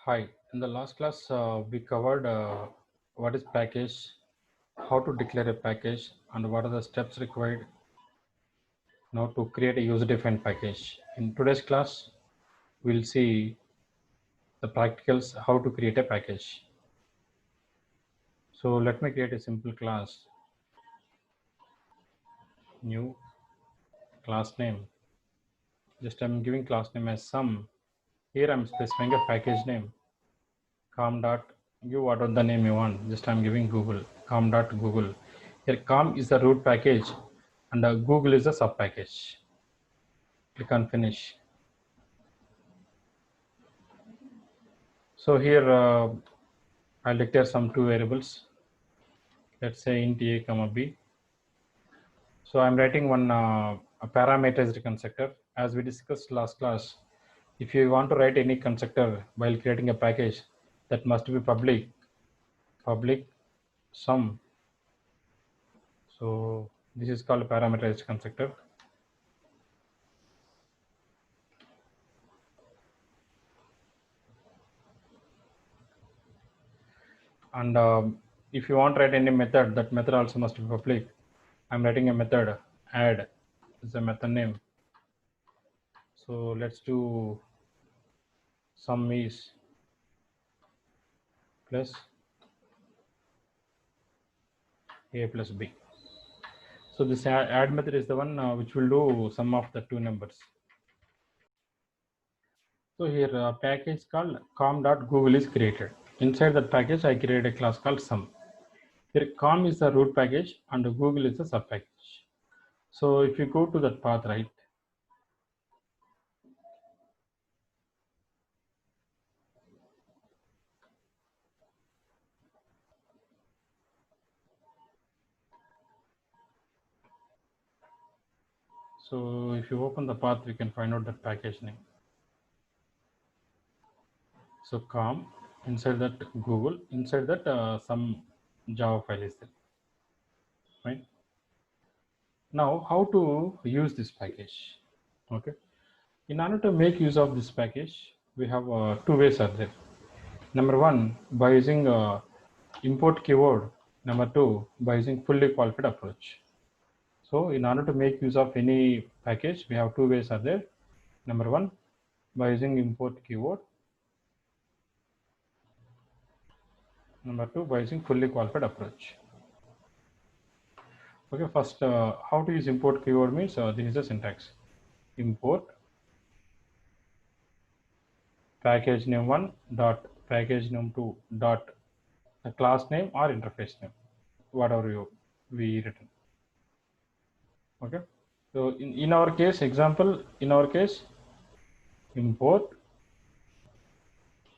Hi, in the last class we covered what is package, how to declare a package, and what are the steps required now to create a user-defined package. In today's class, we'll see the practicals how to create a package. So let me create a simple class, new class name. Just I'm giving class name as sum. Here I'm specifying a package name, com dot. You whatever the name you want. Just I'm giving Google, com dot Google. Here com is the root package and Google is the sub package. Click on finish. So here I'll declare some two variables. Let's say int a comma b. So I'm writing one a parameterized constructor. As we discussed last class, if you want to write any constructor while creating a package, that must be public sum. So this is called parameterized constructor. And if you want to write any method, that method also must be public. I'm writing a method add is a method name. So let's do sum is plus a plus b. So this add method is the one which will do sum of the two numbers. So here package called com.google is created. Inside that package I created a class called sum. Here com is the root package and Google is the sub package. So if you go to that path, right, so if you open the path we can find out that package name. So com, inside that Google, inside that some Java file is there, right? Now how to use this package? Okay, in order to make use of this package, we have two ways are there. Number one, by using import keyword. Number two, by using fully qualified approach. So in order to make use of any package, we have two ways are there. Number one, by using import keyword. Number two, by using fully qualified approach. Okay, first, how to use import keyword means this is the syntax. Import package name 1 dot package name 2 dot the class name or interface name, whatever we written. Okay, so in our case, example, in our case, import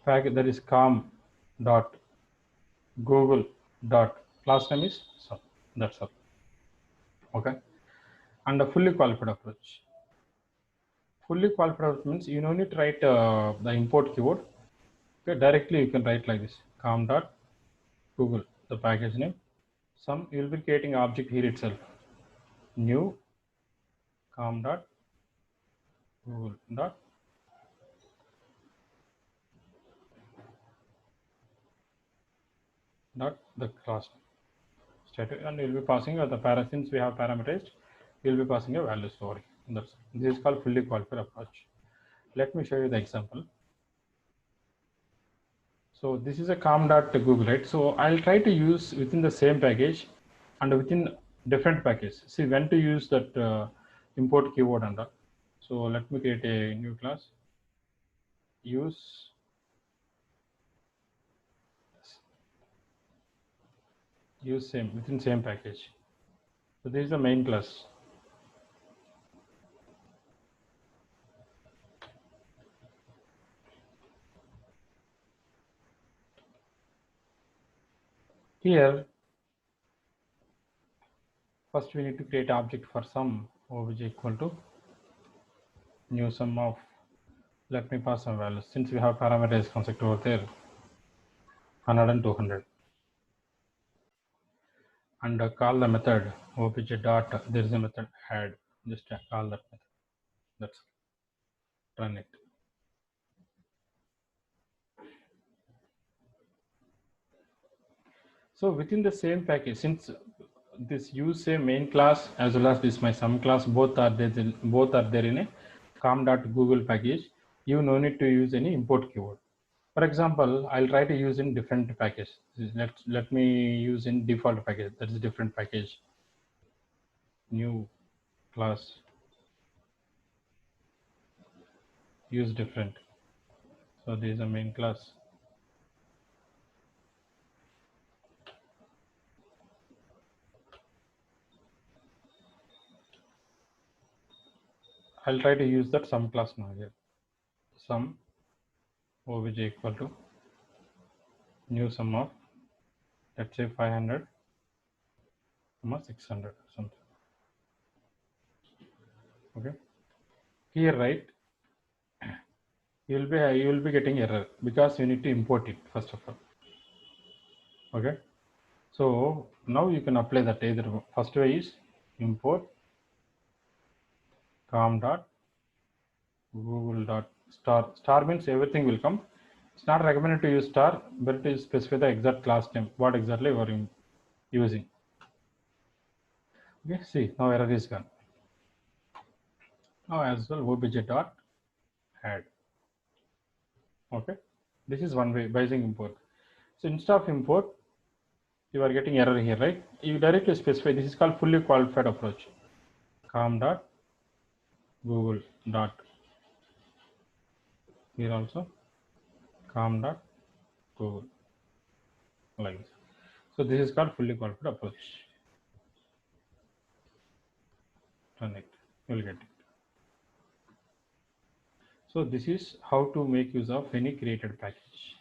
package, that is com dot google dot class name is sub. That's all. Okay, and a fully qualified approach. Fully qualified approach means you don't need to write the import keyword. Okay, directly you can write like this: com dot Google, the package name. Some you will be creating object here itself. New com dot Google dot the class static, and you will be passing the since we have parameterized, you will be passing a value story. This is called fully qualified approach. Let me show you the example. So this is a com.google, right? So I'll try to use within the same package and within different package. See when to use that import keyword and all. So let me create a new class. Use same within same package. So this is the main class. Here, first we need to create object for sum, which is equal to new sum of. Let me pass some values since we have parameterized concept over there, 100 and 200, and call the method obj dot. There is a method add. Just call that method. That's run it. So within the same package, since this use say main class as well as this my sum class, both are there in a com.google package, you no need to use any import keyword. For example, I'll try to use in different package. Let me use in default package. That is different package. New class, use different. So this is a main class. I'll try to use that sum class now here. Sum obj equal to new sum of, let's say 500, 600 or something. Okay. Here, right, you will be getting error because you need to import it first of all. Okay. So now you can apply that. Either first way is import com dot google dot star. Star means everything will come. It's not recommended to use star, but it is specify the exact class name, what exactly you are using. Okay, see, now error is gone. Now as well obj dot add. Okay, this is one way by using import. So instead of import, you are getting error here, right? You directly specify. This is called fully qualified approach. Com dot google dot, here also com dot google, like this. So this is called fully qualified approach. Run it, you will get it. So this is how to make use of any created package.